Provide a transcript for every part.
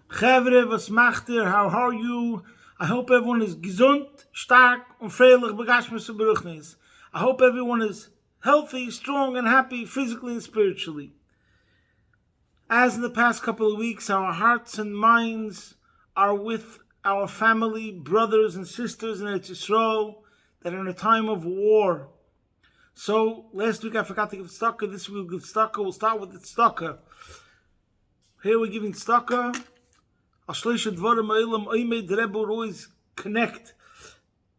Chavre, was macht ihr? How are you? I hope everyone is gesund, stark und freilich begashmis und beruchnis. I hope everyone is healthy, strong, and happy physically and spiritually. As in the past couple of weeks, our hearts and minds are with our family, brothers and sisters in Eretz Yisrael that are in a time of war. So last week I forgot to give tzedakah. This week we'll give tzedakah. We'll start with the tzedakah. Here we're giving tzedakah. The Rebbe would always connect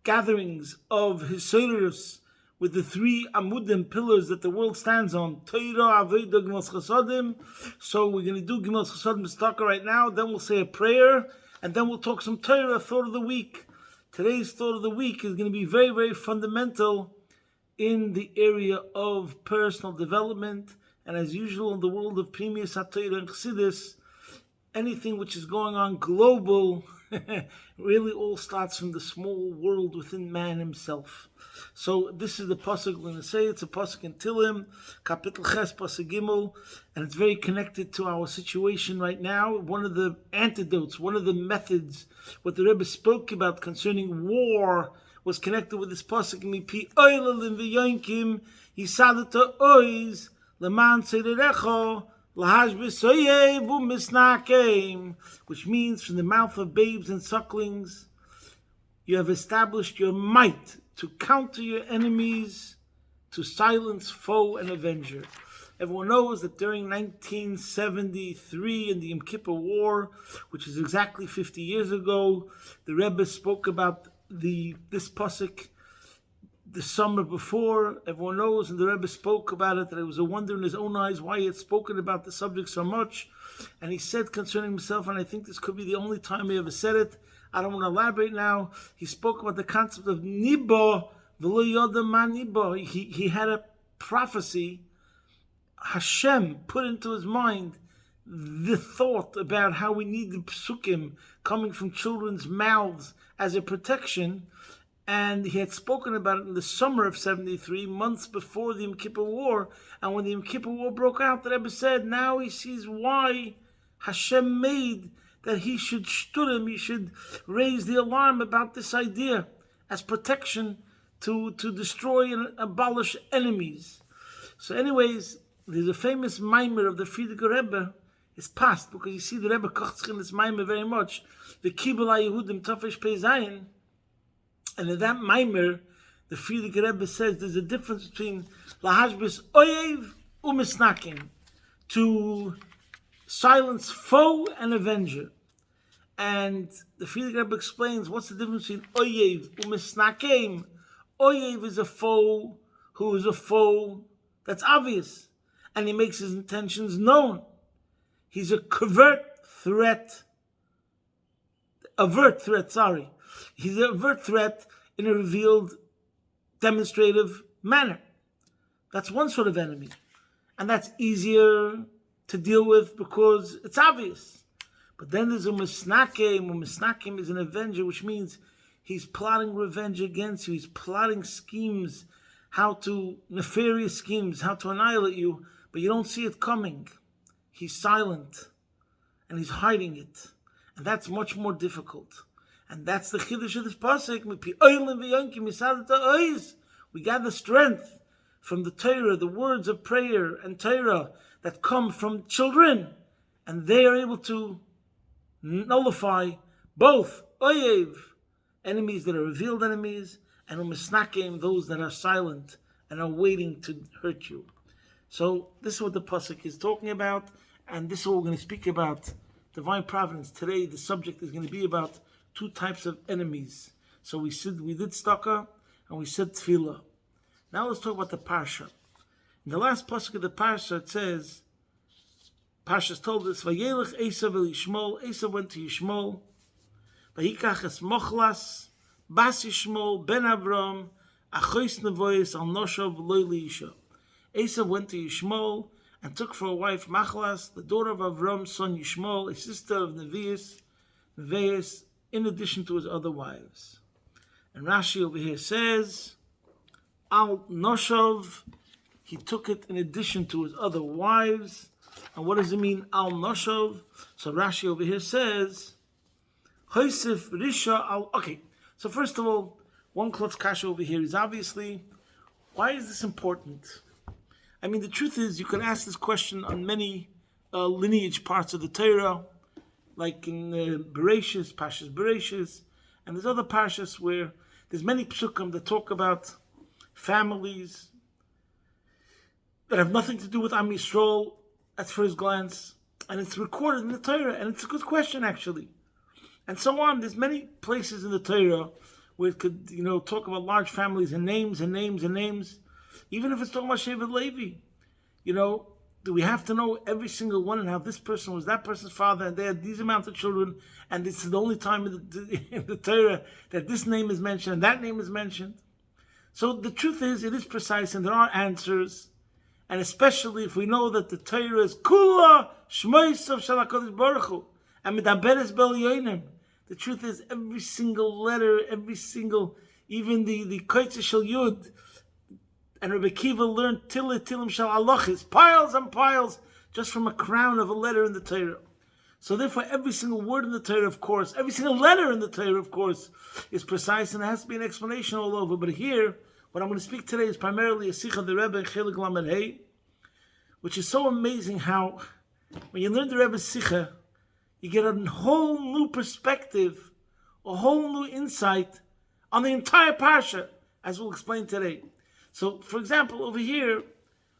gatherings of his Toldos with the three amudim, pillars that the world stands on. Torah, Avodah, Gemilas Chasadim. So we're going to do Gemilas Chasadim tzedakah right now. Then we'll say a prayer, and then we'll talk some Torah, thought of the week. Today's thought of the week is going to be very, very fundamental in the area of personal development. And as usual in the world of Pnimius HaTorah and Chassidus, anything which is going on global really all starts from the small world within man himself. So this is the pasuk we're going to say. It's a pasuk in Tilim, Kapitel Ches, pasuk Gimel, and it's very connected to our situation right now. One of the antidotes, one of the methods, what the Rebbe spoke about concerning war was connected with this pasuk. Mipi oilalim v'yonkim yisadata oiz leman seirerecho, which means from the mouth of babes and sucklings you have established your might to counter your enemies, to silence foe and avenger. Everyone knows that during 1973 in the Yom Kippur War, which is exactly 50 years ago, the Rebbe spoke about this pasuk the summer before. Everyone knows, and the Rebbe spoke about it, that it was a wonder in his own eyes why he had spoken about the subject so much. And he said concerning himself, and I think this could be the only time he ever said it, I don't want to elaborate now, he spoke about the concept of Nibo, v'lo yoda ma Nibo. He had a prophecy, Hashem put into his mind the thought about how we need the psukim coming from children's mouths as a protection. And he had spoken about it in the summer of 73, months before the Yom Kippur War. And when the Yom Kippur War broke out, the Rebbe said, now he sees why Hashem made that he should shturim, he should raise the alarm about this idea as protection to destroy and abolish enemies. So anyways, there's a famous mimer of the Frierdiker Rebbe. It's past, because you see the Rebbe kocht in this mimer very much. The Kibbul HaYehudim Tafesh Pei Zayin. And in that mimer, the Frierdiker Rebbe says there's a difference between lahashbis oyev umisnakim, to silence foe and avenger. And the Frierdiker Rebbe explains what's the difference between oyev umisnakim. Oyev is a foe who is a foe that's obvious, and he makes his intentions known. He's a avert threat. He's an overt threat in a revealed, demonstrative manner. That's one sort of enemy. And that's easier to deal with because it's obvious. But then there's a misnakim. A misnakim is an avenger, which means he's plotting revenge against you. He's plotting schemes, nefarious schemes, how to annihilate you, but you don't see it coming. He's silent, and he's hiding it. And that's much more difficult. And that's the chiddush of this pasuk. We gather strength from the Torah, the words of prayer and Torah that come from children, and they are able to nullify both oyev, enemies that are revealed enemies, and umisnakim, those that are silent and are waiting to hurt you. So this is what the pasuk is talking about, and this is what we're going to speak about. Divine providence. Today the subject is going to be about two types of enemies. So we did tzedakah and we said tefillah. Now let's talk about the parsha. In the last pasuk of the parsha, it says, Parsha's told us, Vayelech Esav el Yishmol. Esav went to Yishmol. Vayikach es Mochlas Bas Yishmol ben Avram Achois Nevoyes al Noshav Loi Liisha. Esav went to Yishmol and took for a wife Machlas, the daughter of Avram's son Yishmol, a sister of Devious, in addition to his other wives. And Rashi over here says, Al Noshav, he took it in addition to his other wives. And what does it mean, al noshov? So Rashi over here says, Hoisif Risha al. Okay, so first of all, one klotz kasha over here is obviously, why is this important? I mean, the truth is, you can ask this question on many lineage parts of the Torah, like in Bereshis, Pashas Bereshis, and there's other Pashas where there's many psukim that talk about families that have nothing to do with Am Yisrael at first glance, and it's recorded in the Torah, and it's a good question actually. And so on. There's many places in the Torah where it could, talk about large families and names and names and names. Even if it's talking about Shevet Levi, do we have to know every single one and how this person was that person's father and they had these amounts of children, and this is the only time in the Torah that this name is mentioned and that name is mentioned? So the truth is, it is precise and there are answers, and especially if we know that the Torah is Kula Shmoisav Shel HaKadosh Baruch Hu and Medaberes Bel Yonim. The truth is, every single letter, even the Koitze Shel Yud, and Rebbe Kiva learned Tilim Shel Halachis, piles and piles, just from a crown of a letter in the Torah. So therefore, every single word in the Torah, of course, every single letter in the Torah, of course, is precise, and there has to be an explanation all over. But here, what I'm going to speak today is primarily a Sikha of the Rebbe in Chelik Lamed Hey, which is so amazing how, when you learn the Rebbe's Sikha, you get a whole new perspective, a whole new insight on the entire Parsha, as we'll explain today. So, for example, over here,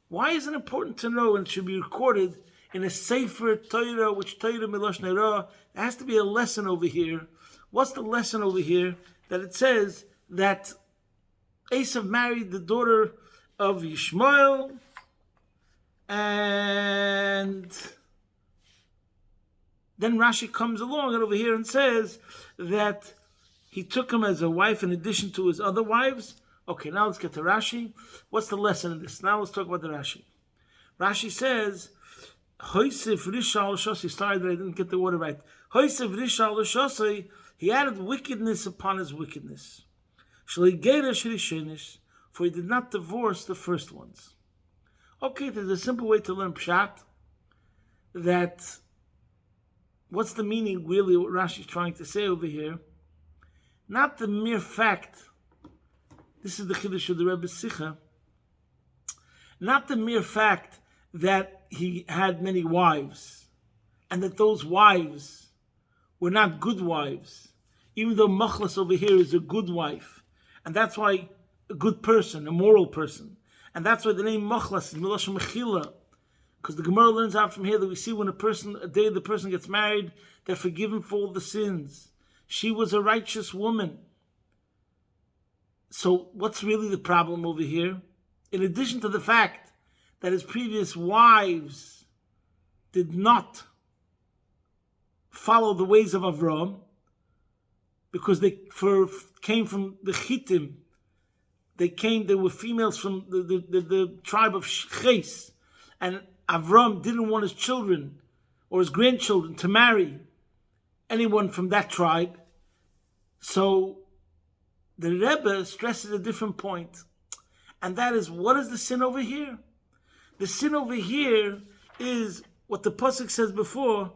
why is it important to know, and it should be recorded in a Sefer Torah, which Torah Milosh Neirah, there has to be a lesson over here. What's the lesson over here? That it says that Esav married the daughter of Yishmael, and then Rashi comes along and over here and says that he took him as a wife in addition to his other wives. Okay, now let's get to Rashi. What's the lesson in this? Now let's talk about the Rashi. Rashi says, Hoisef Rishal Shosei. Sorry that I didn't get the word right. Hoisef Rishal Shosei. He added wickedness upon his wickedness. Shleigera Shirishenish. For he did not divorce the first ones. Okay, there's a simple way to learn Pshat. That, what's the meaning really, what Rashi is trying to say over here? Not the mere fact, this is the Chiddush of the Rebbe's Sikha, not the mere fact that he had many wives, and that those wives were not good wives, even though Machlas over here is a good wife, and that's why a good person, a moral person, and that's why the name Machlas is Milosha Mechila, because the Gemara learns out from here that we see when a day the person gets married, they're forgiven for all the sins. She was a righteous woman. So what's really the problem over here? In addition to the fact that his previous wives did not follow the ways of Avram, because they came from the Chittim, they were females from the tribe of Ches, and Avram didn't want his children or his grandchildren to marry anyone from that tribe. So the Rebbe stresses a different point, and that is, what is the sin over here? The sin over here is what the pasuk says before,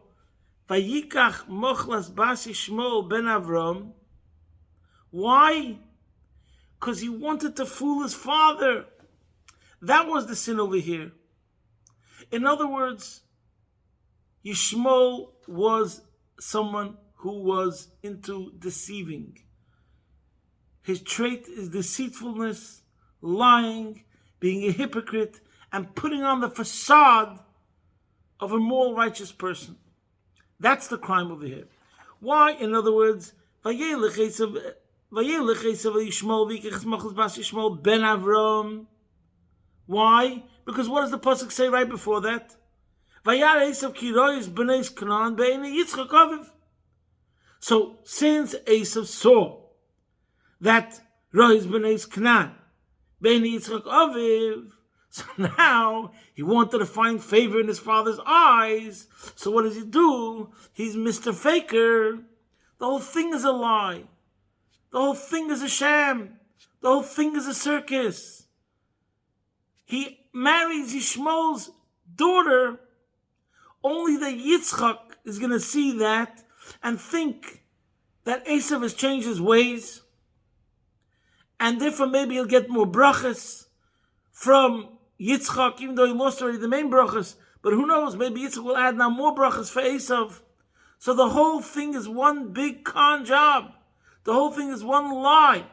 Vayikach mochlas bas Yishmael ben Avram. Why? Because he wanted to fool his father. That was the sin over here. In other words, Yishmael was someone who was into deceiving. His trait is deceitfulness, lying, being a hypocrite, and putting on the facade of a moral, righteous person. That's the crime over here. Why? In other words, Vayelech Esav Yishmael ben Avram. Why? Because what does the pasuk say right before that? Vayar Esav kirois b'neis Canaan be'enei Yitzchak Aviv. So since Esav saw that Rois b'neis Canaan be'enei Yitzchak Aviv, so now he wanted to find favor in his father's eyes. So what does he do? He's Mr. Faker. The whole thing is a lie. The whole thing is a sham. The whole thing is a circus. He marries Yishmael's daughter Only the Yitzchak is going to see that and think that Esav has changed his ways, and therefore maybe he'll get more brachas from Yitzchak, even though he lost already the main brachas. But who knows, maybe Yitzchak will add now more brachas for Esav. So the whole thing is one big con job. The whole thing is one lie,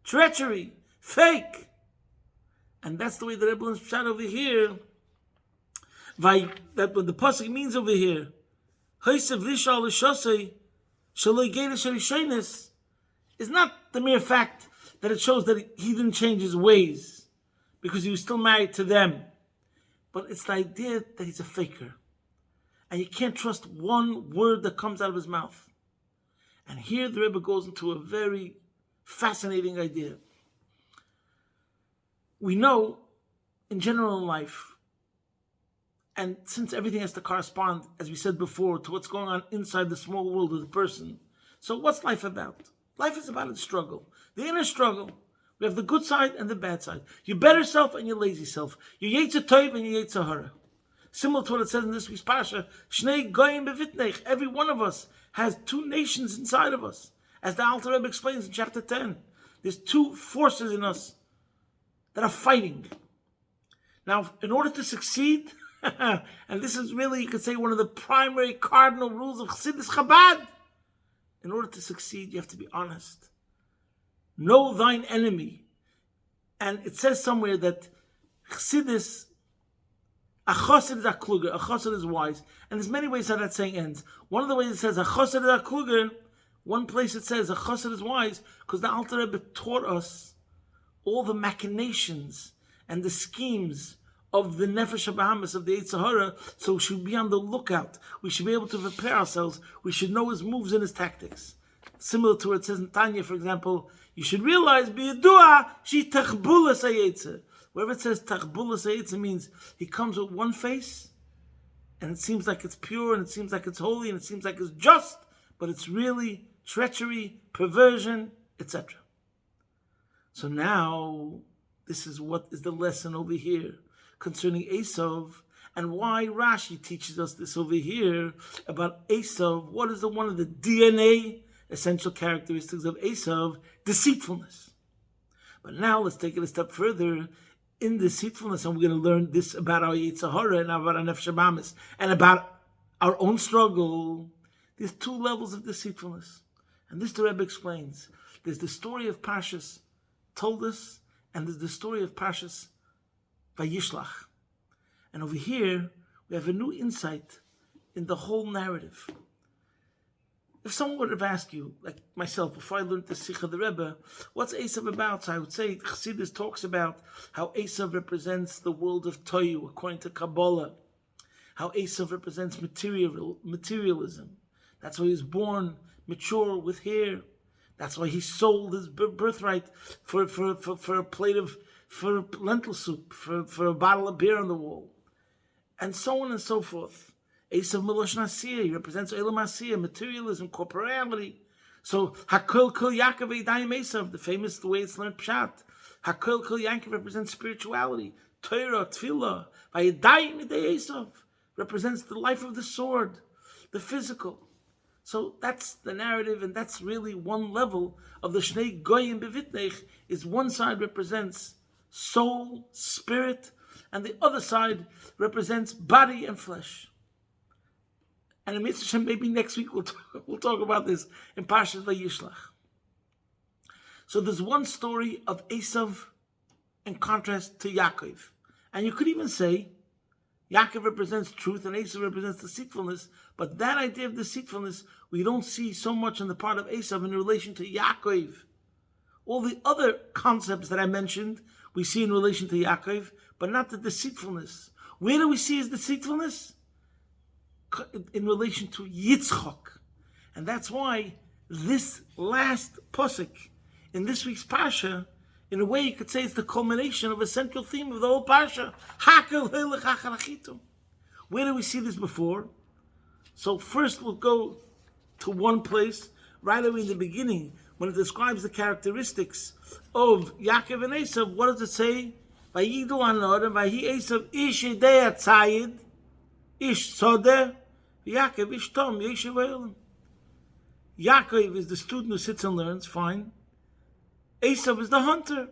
treachery, fake. And that's the way the Rebbe learns Pshat over here. That what the pasuk means over here, is not the mere fact that it shows that he didn't change his ways because he was still married to them, but it's the idea that he's a faker, and you can't trust one word that comes out of his mouth. And here the Rebbe goes into a very fascinating idea. We know, in general in life, and since everything has to correspond, as we said before, to what's going on inside the small world of the person, so what's life about? Life is about a struggle. The inner struggle. We have the good side and the bad side. Your better self and your lazy self. Your Yetzer Tov and your Yetzer Hara. Similar to what it says in this week's Parsha, Shnei Goyim Bevitnech. Every one of us has two nations inside of us. As the Alter Rebbe explains in chapter 10. There's two forces in us that are fighting. Now, in order to succeed, and this is really, you could say, one of the primary cardinal rules of Chassidus Chabad. In order to succeed, you have to be honest. Know thine enemy. And it says somewhere that Chassidus, a chassid is a kluger, a chassid is wise. And there's many ways how that saying ends. One of the ways it says a chassid is a kluger, one place it says a chassid is wise, because the Alter Rebbe taught us all the machinations and the schemes of the Nefesh HaBahamis, of the Yetzer Hara, so we should be on the lookout. We should be able to prepare ourselves. We should know his moves and his tactics. Similar to what it says in Tanya, for example, you should realize, b'yedua she tachbulas hayetzer. Wherever it says tachbulas hayetzer means he comes with one face, and it seems like it's pure, and it seems like it's holy, and it seems like it's just, but it's really treachery, perversion, etc. So now, this is what is the lesson over here concerning Esav, and why Rashi teaches us this over here about Esav. What is one of the DNA essential characteristics of Esav? Deceitfulness. But now let's take it a step further in deceitfulness, and we're going to learn this about our Yetzer Hara and about our Nefesh HaBahamis and about our own struggle. There's two levels of deceitfulness, and this the Rebbe explains. There's the story of Parshas Toldos, and there's the story of Parshas Vayishlach. And over here, we have a new insight in the whole narrative. If someone would have asked you, like myself, before I learned the Sikha of the Rebbe, what's Esav about? So I would say Chassidus talks about how Esav represents the world of Toyu, according to Kabbalah. How Esav represents materialism. That's why he was born mature with hair. That's why he sold his birthright for a plate of for lentil soup, for a bottle of beer on the wall, and so on and so forth. Esav Milosh Nasir, he represents Elam Asiyah, materialism, corporeality. So Hakol Kol Yaakov Eidayim Esav, the famous, the way it's learned Pshat. Hakol Kol Yaakov represents spirituality. Torah, Tefillah, Vayedayim Idei Esav represents the life of the sword, the physical. So that's the narrative, and that's really one level of the Shnei Goyim Bevitnech. Is one side represents soul, spirit, and the other side represents body and flesh. And in Mitzvah Shem, maybe next week we'll talk about this in Parshas Vayishlach. So there's one story of Esav in contrast to Yaakov. And you could even say Yaakov represents truth and Esav represents deceitfulness, but that idea of deceitfulness we don't see so much on the part of Esav in relation to Yaakov. All the other concepts that I mentioned we see in relation to Yaakov, but not the deceitfulness. Where do we see his deceitfulness? In relation to Yitzchak. And that's why this last pasuk in this week's Parsha, in a way you could say it's the culmination of a central theme of the whole Parsha. Where do we see this before? So first we'll go to one place, right away in the beginning, when it describes the characteristics of Yaakov and Esav. What does it say? Vayidu anor and vayi Esav ish yedei atzayid. Ish Sodeh, Yaakov Ish Tom, Yeshiv Olam. Yaakov is the student who sits and learns, fine. Esav is the hunter.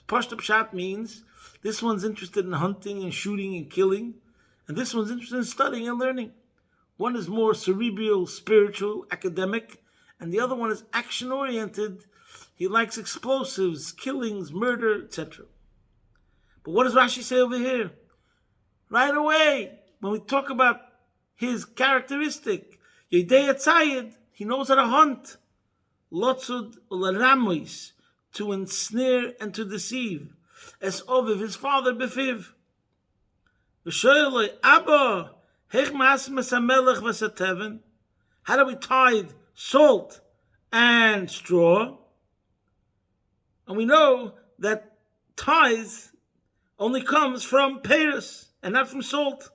Pashto Pshat means this one's interested in hunting and shooting and killing, and this one's interested in studying and learning. One is more cerebral, spiritual, academic, and the other one is action-oriented. He likes explosives, killings, murder, etc. But what does Rashi say over here? Right away, when we talk about his characteristic, Yedei Tzayid, he knows how to hunt. Lotzud Ularamois, to ensnare and to deceive. As Oviv, his father, Befiv. V'shoyloi, Abba, Hech Ma'as Mesamelech V'Sateven. How do we tithe salt and straw? And we know that tithe only comes from peiros and not from salt.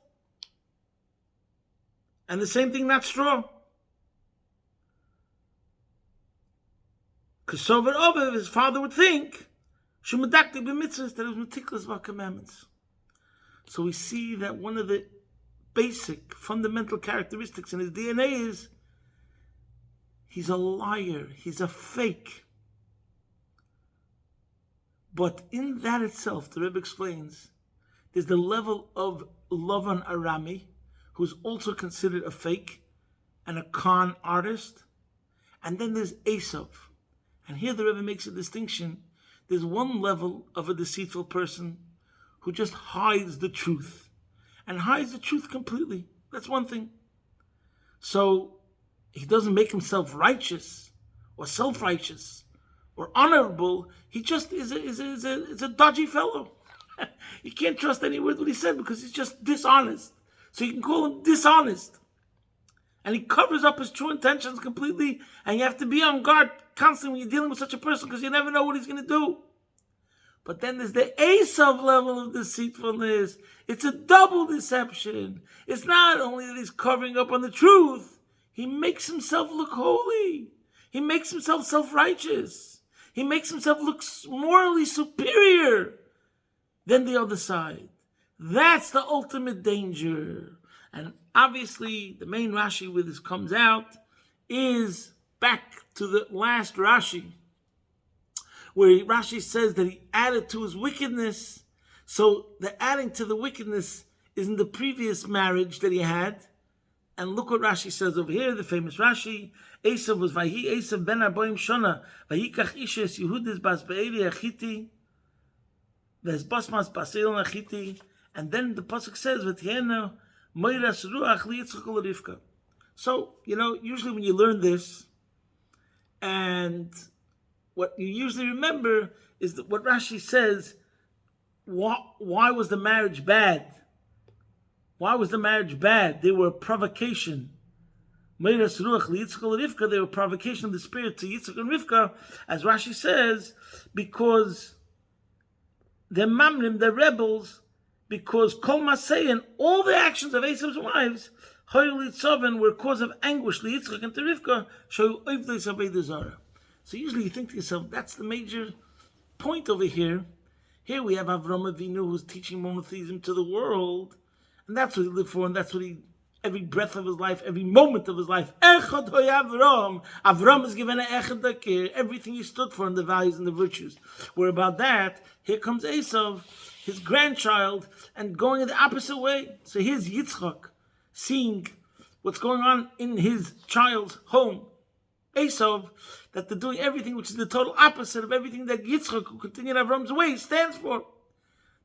And the same thing, not straw. Because Sover Oviv, his father would think, Shumadakti b'mitzvahs, that he was meticulous about commandments. So we see that one of the basic, fundamental characteristics in his DNA is he's a liar, he's a fake. But in that itself, the Rebbe explains, there's the level of Lavan Arami, who's also considered a fake and a con artist. And then there's Esav. And here the Rebbe makes a distinction. There's one level of a deceitful person who just hides the truth. And hides the truth completely. That's one thing. So he doesn't make himself righteous or self-righteous or honorable. He just is a dodgy fellow. You can't trust any word what he said because he's just dishonest. So you can call him dishonest. And he covers up his true intentions completely, and you have to be on guard constantly when you're dealing with such a person because you never know what he's going to do. But then there's the Esav level of deceitfulness. It's a double deception. It's not only that he's covering up on the truth, he makes himself look holy. He makes himself self-righteous. He makes himself look morally superior than the other side. That's the ultimate danger. And obviously, the main Rashi where this comes out is back to the last Rashi, where Rashi says that he added to his wickedness. So the adding to the wickedness is in the previous marriage that he had. And look what Rashi says over here, the famous Rashi. Esav was Vahi Esav ben Arboim Shona, Vayikach Ishes Yehudis Bas Be'eri Achiti, Ves Basmas Baseil Achiti. And then the pasuk says, "V'tiena moiras ruach liyitzchak u'Rivka." So, usually when you learn this, and what you usually remember is that what Rashi says, why was the marriage bad? Why was the marriage bad? They were a provocation. Moiras ruach liyitzchak u'Rivka, they were a provocation of the spirit to Yitzchak and Rivka, as Rashi says, because they're mamrim, they're rebels, because Kol Masei and all the actions of Esav's wives, were cause of anguish to Yitzchak and to Rivka. So usually you think to yourself, that's the major point over here. Here we have Avram Avinu who's teaching monotheism to the world, and that's what he lived for, and that's what every breath of his life, every moment of his life. Echad hoy Avram. Avram is given an echad dakir, everything he stood for in the values and the virtues. Where about that, here comes Esav, his grandchild, and going in the opposite way. So here's Yitzchak, seeing what's going on in his child's home. Esav, that they're doing everything which is the total opposite of everything that Yitzchak, who continued Avram's way, stands for.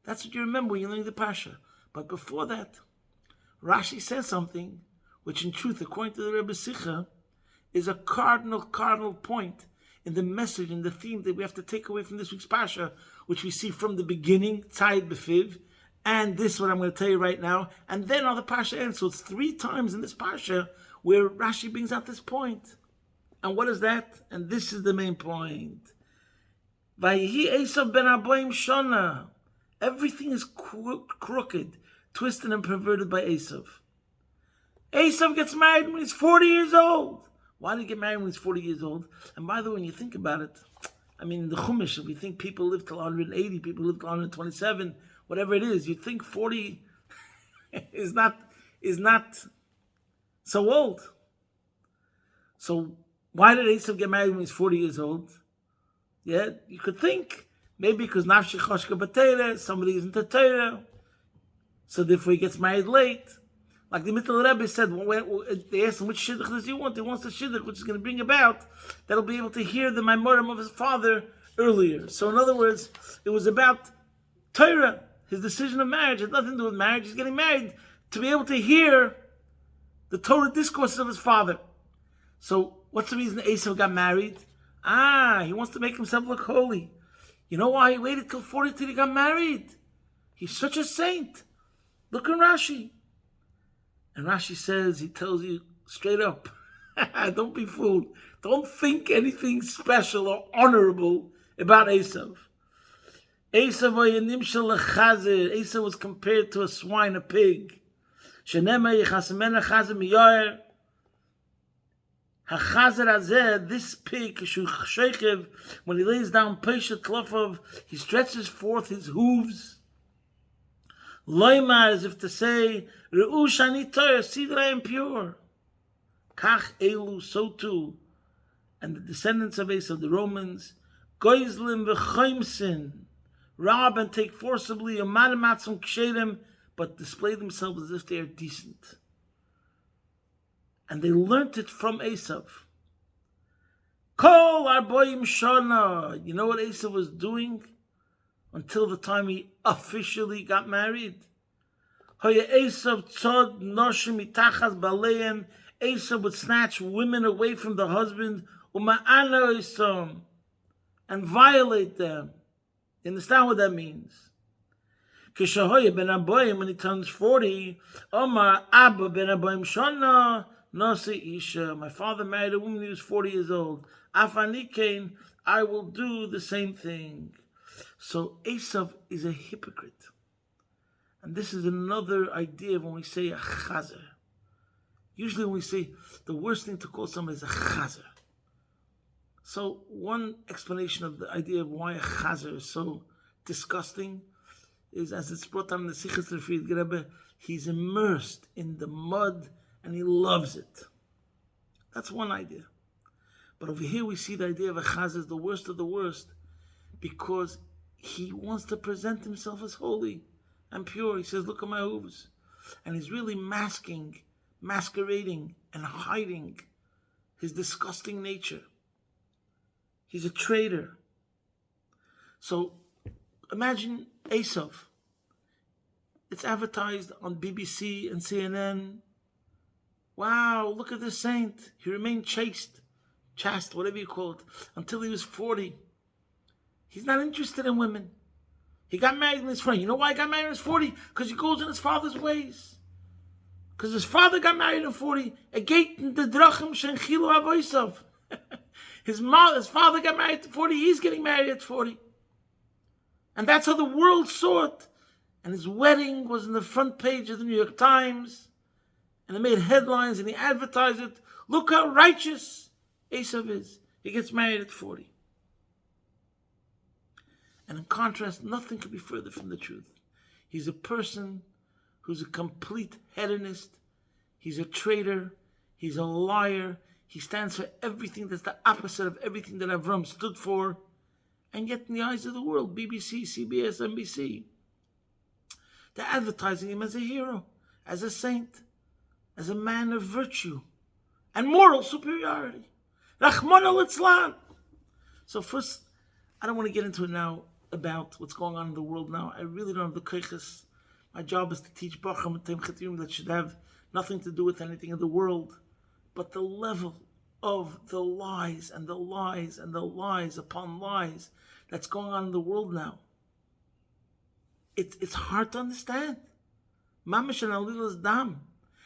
That's what you remember when you're learning the Pasha. But before that, Rashi says something which in truth, according to the Rebbe Sicha, is a cardinal point in the message and the theme that we have to take away from this week's Pasha, which we see from the beginning, Tzayid Befiv, and this what I'm going to tell you right now, and then all the Pasha ends. So it's 3 times in this Pasha where Rashi brings out this point. And what is that? And this is the main point. Vayihi Esav ben Arboim Shona. Everything is crooked, twisted and perverted by Esav. Esav gets married when he's 40 years old. Why did he get married when he's 40 years old? And by the way, when you think about it, in the Chumash, if you think people live till 180, people live till 127, whatever it is, you'd think 40 is not is not so old. So why did Esav get married when he's 40 years old? Yeah, you could think maybe because Nafshi Choshka Batera, somebody isn't a Torah, so therefore he gets married late. Like the Mittel Rebbe said, they asked him which shidduch does he want. He wants the shidduch which is going to bring about that'll be able to hear the Maimorim of his father earlier. So in other words, it was about Torah. His decision of marriage had nothing to do with marriage. He's getting married to be able to hear the Torah discourses of his father. So what's the reason Esav got married? He wants to make himself look holy. You know why he waited till 40 till he got married? He's such a saint. Look in Rashi. And Rashi says, he tells you straight up, don't be fooled. Don't think anything special or honorable about Esav. Esav was compared to a swine, a pig. This pig, when he lays down he stretches forth his hooves. Loimar, as if to say, Re'u shani Torah, see that I am pure. Kach elu, so too. And the descendants of Esav, the Romans, Goizlim v'choimsin, rob and take forcibly, Umadamatzum kshedim, but display themselves as if they are decent. And they learnt it from Esav. Kol arboim shana. You know what Esav was doing until the time he officially got married? Esav would snatch women away from the husband and violate them. You understand what that means? When he turns 40, Omar Abba ben Abayim Shana Nasi Isha. My father married a woman when he was 40 years old. Afanikain, I will do the same thing. So Esav is a hypocrite. And this is another idea of when we say a chazer. Usually when we say the worst thing to call someone is a chazer. So one explanation of the idea of why a chazer is so disgusting is, as it's brought down in the Sichas Refid Rebbe, he's immersed in the mud and he loves it. That's one idea. But over here we see the idea of a chazer is the worst of the worst because he wants to present himself as holy and pure. He says, look at my hooves. And he's really masquerading and hiding his disgusting nature. He's a traitor. So imagine Esav. It's advertised on BBC and CNN. Wow, look at this saint. He remained chaste, whatever you call it, until he was 40. He's not interested in women. He got married when he was 40. You know why he got married when he was 40? Because he goes in his father's ways. Because his father got married at 40. His father got married at 40. He's getting married at 40. And that's how the world saw it. And his wedding was in the front page of the New York Times. And it made headlines and he advertised it. Look how righteous Esav is. He gets married at 40. And in contrast, nothing could be further from the truth. He's a person who's a complete hedonist. He's a traitor. He's a liar. He stands for everything that's the opposite of everything that Avram stood for. And yet in the eyes of the world, BBC, CBS, NBC, they're advertising him as a hero, as a saint, as a man of virtue and moral superiority. Rachmana litzlan. So first, I don't want to get into it now about what's going on in the world now. I really don't have the keiches. My job is to teach Bacham and Tem Chetim that should have nothing to do with anything in the world. But the level of the lies and the lies and the lies upon lies that's going on in the world now, it's hard to understand. Mamash and Alila's dam.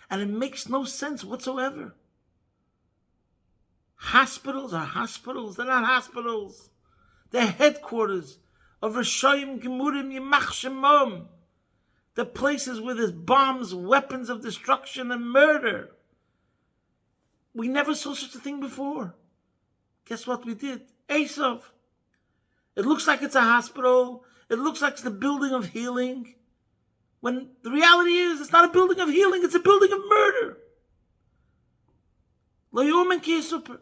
And it makes no sense whatsoever. Hospitals are hospitals. They're not hospitals. They're headquarters of Rishayim Gemurim Yimach Shemom. The places where there's bombs, weapons of destruction and murder. We never saw such a thing before. Guess what we did? Esav. It looks like it's a hospital. It looks like it's the building of healing. When the reality is, it's not a building of healing, it's a building of murder. Lo yomen ki yisuper.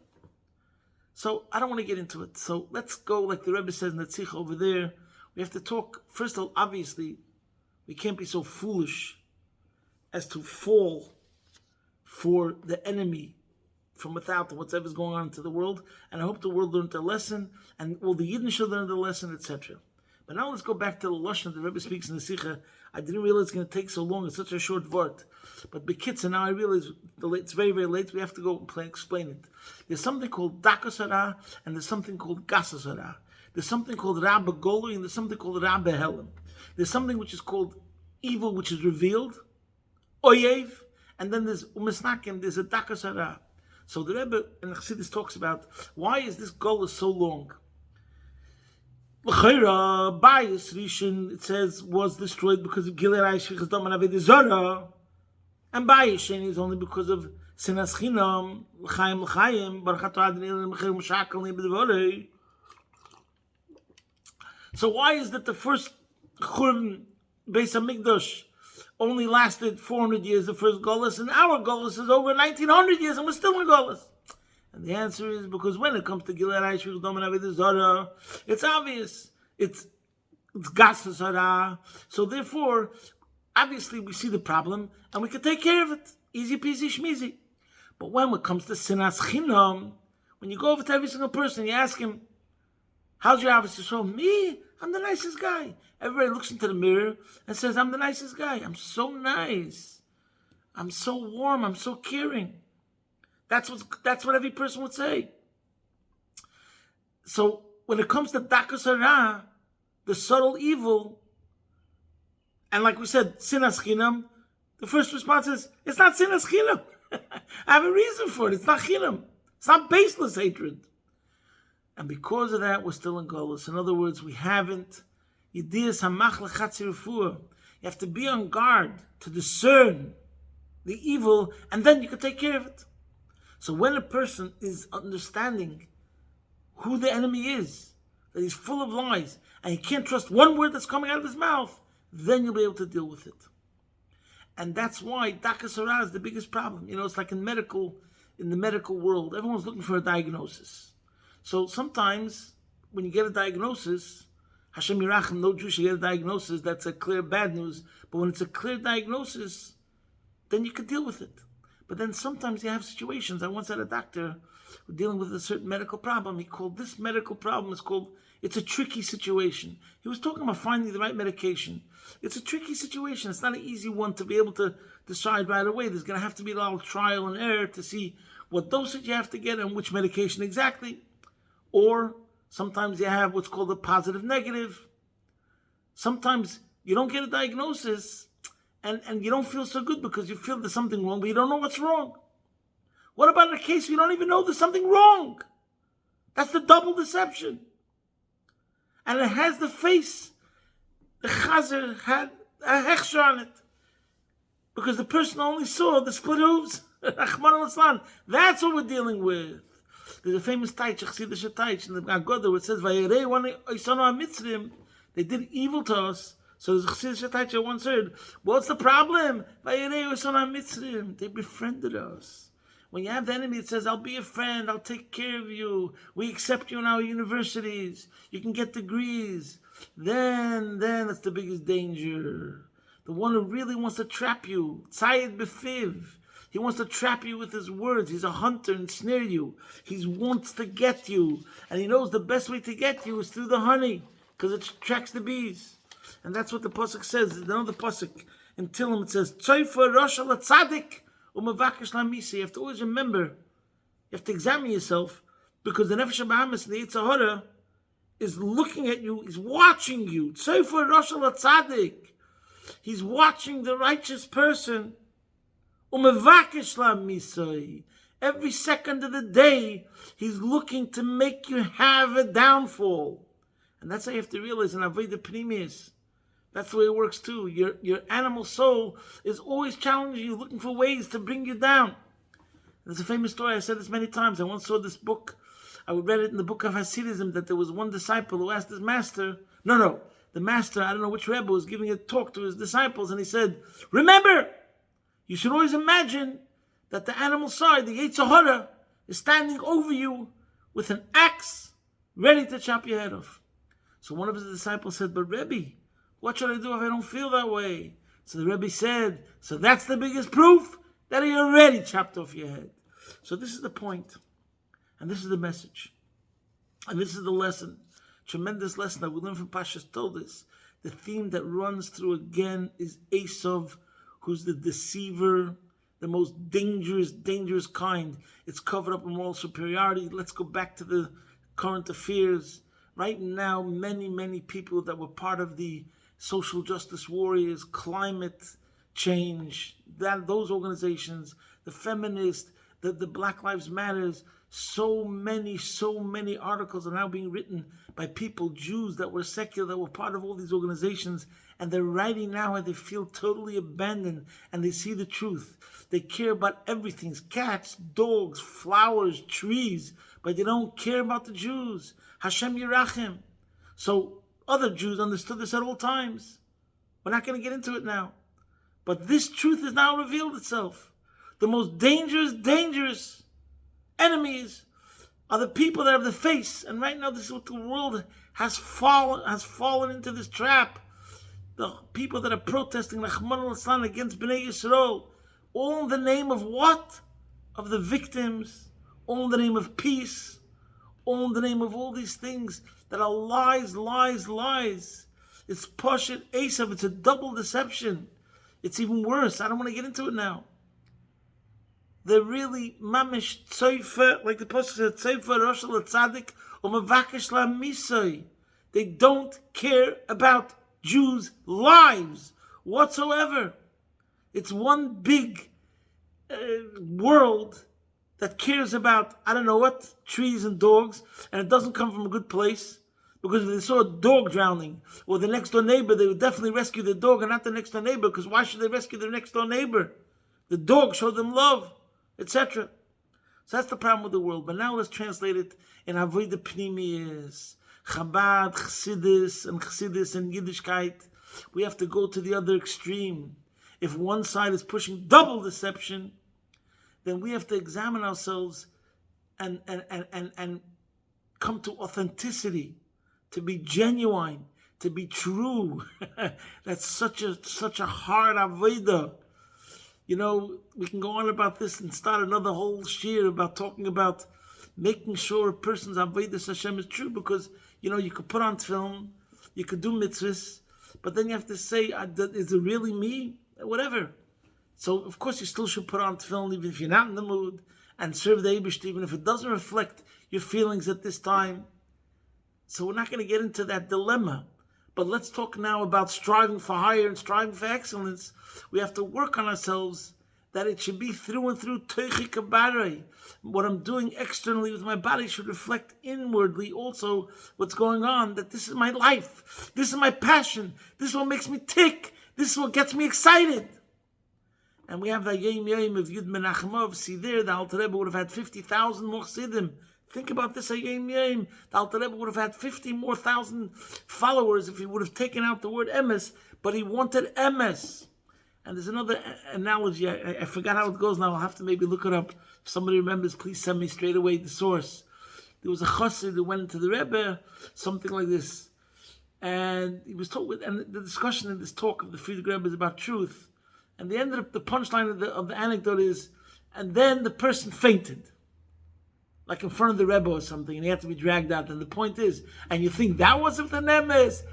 So I don't want to get into it. So let's go, like the Rebbe says in the Tzich over there. We have to talk, first of all, obviously, we can't be so foolish as to fall for the enemy from without and whatever's going on into the world. And I hope the world learned their lesson, and all the Yidden should learn their lesson, etc. But now let's go back to the Lashon the Rebbe speaks in the Sikha. I didn't realize it's going to take so long. It's such a short word. But Bekitza, now I realize it's very, very late. We have to go and explain it. There's something called Dakas Hara, and there's something called Gasas Hara. There's something called Rabba Golui, and there's something called Rabba Helam. There's something which is called evil, which is revealed, Oyev, and then there's Umisnakim, there's a Dakas Hara. So the Rebbe in Chassidus talks about, why is this Golus so long? L'chayra, Bayis Rishon, it says, was destroyed because of Gilead Shvichas Dam and Avodah Zarah, and Bayis Sheni is only because of Sinas Chinam, L'chaim, Baruch Atah Adonai L'mechir Meshakal L'bedvorei. So why is that the first Churban Beis HaMikdash only lasted 400 years, the first Golus, and our Golus is over 1900 years, and we're still in Golus? And the answer is because when it comes to Gilead Shvichas Dam and Avodah Zarah, it's obvious. It's Gasas Hara. So therefore, obviously we see the problem, and we can take care of it. Easy peasy schmeezy. But when it comes to Sinas Chinam, when you go over to every single person, you ask him, how's your Avos Yisrael? Me? I'm the nicest guy. Everybody looks into the mirror and says, I'm the nicest guy. I'm so nice. I'm so warm. I'm so caring. That's what every person would say. So when it comes to Dakas Hara, the subtle evil, and like we said, Sinas Chinam, the first response is, it's not Sinas Chinam. I have a reason for it. It's not Chinam. It's not baseless hatred. And because of that, we're still in Golus. In other words, we haven't. You have to be on guard to discern the evil, and then you can take care of it. So when a person is understanding who the enemy is, that he's full of lies, and he can't trust one word that's coming out of his mouth, then you'll be able to deal with it. And that's why Dakas Hara is the biggest problem. You know, it's like in the medical world, everyone's looking for a diagnosis. So sometimes when you get a diagnosis, Hashem Yirachem, no Jew should get a diagnosis, that's a clear bad news. But when it's a clear diagnosis, then you can deal with it. But then sometimes you have situations. I once had a doctor dealing with a certain medical problem. He called this medical problem, it's a tricky situation. He was talking about finding the right medication. It's a tricky situation. It's not an easy one to be able to decide right away. There's going to have to be a lot of trial and error to see what dosage you have to get and which medication exactly. Or sometimes you have what's called a positive negative. Sometimes you don't get a diagnosis and you don't feel so good because you feel there's something wrong, but you don't know what's wrong. What about a case where you don't even know there's something wrong? That's the double deception. And it has the face. The chazer had a hechsher on it. Because the person only saw the split hooves. That's what we're dealing with. There's a famous taich, Chassidus taich, in the Agada where it says, Vayirei one Oisanu HaMitzrim, they did evil to us. So there's a Chassidus taich I once heard, what's the problem? Vayirei Oisanu HaMitzrim, they befriended us. When you have the enemy that says, I'll be a friend, I'll take care of you, we accept you in our universities, you can get degrees, then it's the biggest danger. The one who really wants to trap you, Tzayid Befiv, he wants to trap you with his words. He's a hunter and snare you. He wants to get you. And he knows the best way to get you is through the honey, because it attracts the bees. And that's what the Pasuk says. There's another Pasuk in Tillim, it says, Tzoifa Rosh Latzadik. You have to always remember, you have to examine yourself, because the Nefesh HaBahamis and the Yetzer Hara is looking at you, he's watching you. Tzoifa Rosh Latzadik. He's watching the righteous person. Every second of the day, he's looking to make you have a downfall. And that's how you have to realize in Avodah Pnimis. That's the way it works too. Your animal soul is always challenging you, looking for ways to bring you down. There's a famous story, I said this many times. I once saw this book. I read it in the book of Hasidism, that there was one disciple who asked his master, the master, I don't know which Rebbe, was giving a talk to his disciples, and he said, remember, you should always imagine that the animal side, the Yetzer Hara, is standing over you with an axe ready to chop your head off. So one of his disciples said, but Rebbe, what should I do if I don't feel that way? So the Rebbe said, so that's the biggest proof that he already chopped off your head. So this is the point, and this is the message, and this is the lesson, tremendous lesson that we learn from Pashas Toldos. The theme that runs through again is Esav, who's the deceiver, the most dangerous kind. It's covered up in moral superiority. Let's go back to the current affairs. Right now, many people that were part of the social justice warriors, climate change, those organizations, the feminists, the Black Lives Matters, so many articles are now being written by people, Jews that were secular, that were part of all these organizations, and they're writing now and they feel totally abandoned, and they see the truth. They care about everything, cats, dogs, flowers, trees, but they don't care about the Jews. Hashem Yirachem. So other Jews understood this at all times. We're not going to get into it now. But this truth has now revealed itself. The most dangerous enemies are the people that have the face. And right now, this is what the world has fallen into this trap. The people that are protesting Rachmana litzlan against Bnei Yisrael, all in the name of what? Of the victims, all in the name of peace, all in the name of all these things that are lies. It's Poshet Esav. It's a double deception. It's even worse. I don't want to get into it now. They're really mamish tzoifer, like the Pasuk said, tzoifer rosh l'tzadik u'mavakesh la'misoi. They don't care about Jews' lives whatsoever. It's one big world that cares about, I don't know what, trees and dogs, and it doesn't come from a good place. Because if they saw a dog drowning, or the next door neighbor, they would definitely rescue the dog and not the next door neighbor, because why should they rescue their next door neighbor? The dog showed them love, etc. So that's the problem with the world. But now let's translate it in Avodah Pnimiyos, Chabad, Chassidus, and Yiddishkeit. We have to go to the other extreme. If one side is pushing double deception, then we have to examine ourselves and come to authenticity, to be genuine, to be true. That's such a hard avodah. You know, we can go on about this and start another whole shir about talking about making sure a person's avodah Hashem is true, because, you know, you could put on film, you could do mitzvahs, but then you have to say, is it really me? Whatever. So, of course, you still should put on film even if you're not in the mood, and serve the Eibishter even if it doesn't reflect your feelings at this time. So we're not going to get into that dilemma. But let's talk now about striving for higher and striving for excellence. We have to work on ourselves that it should be through and through Teichi Kabarei. What I'm doing externally with my body should reflect inwardly also what's going on, that this is my life. This is my passion. This is what makes me tick. This is what gets me excited. And we have the Yom of Yud Menachemov. See there, the Alter Rebbe would have had 50,000 more Chassidim. Think about this, Yom. The Alter Rebbe would have had 50,000 more followers if he would have taken out the word emes, but he wanted emes. And there's another analogy, I forgot how it goes now, I'll have to maybe look it up. If somebody remembers, please send me straight away the source. There was a chassid who went into the Rebbe, something like this. And he was told, and the discussion in this talk of the Friedrich Rebbe is about truth. And the punchline of the anecdote is, and then the person fainted, like in front of the Rebbe or something, and he had to be dragged out. And the point is, and you think that wasn't with an emes?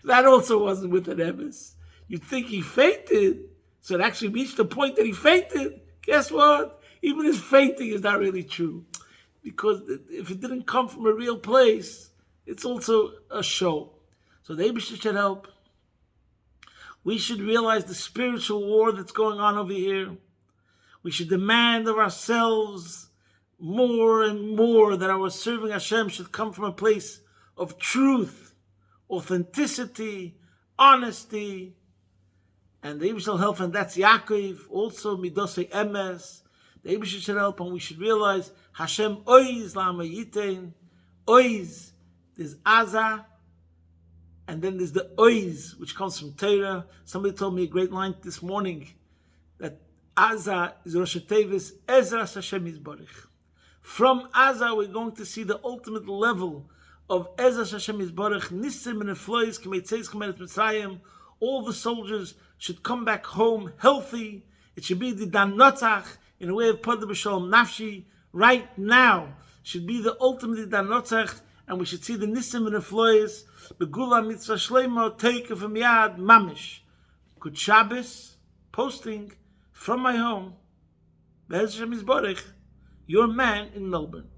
That also wasn't with an emes. You think he fainted, so it actually reached the point that he fainted. Guess what? Even his fainting is not really true. Because if it didn't come from a real place, it's also a show. So the Eibishter should help. We should realize the spiritual war that's going on over here. We should demand of ourselves more and more that our serving Hashem should come from a place of truth, authenticity, honesty. And the Eibishter will help, and that's Yaakov, also Midosei Emes. The Eibishter should help, and we should realize Hashem Oiz Lama Yitein. Oiz, there's Aza, And then there's the oiz, which comes from Torah. Somebody told me a great line this morning, that Aza is Rosh Tevis, Ezra Hashem Yisborich. From Aza, we're going to see the ultimate level of Ezra Hashem Yisborich, Nisim and Eflois, Kemetzeis Chemeres Mitzrayim. All the soldiers should come back home healthy. It should be the Dan Notzach, in a way of Podah B'Shalom Nafshi, right now, should be the ultimate Dan Notzach, and we should see the Nisim and Eflois, Begula Mitzvah Shleimo, take from Yad Mamish. Good Shabbos, posting from my home, Be'ez Hashem Yisborich, your man in Melbourne.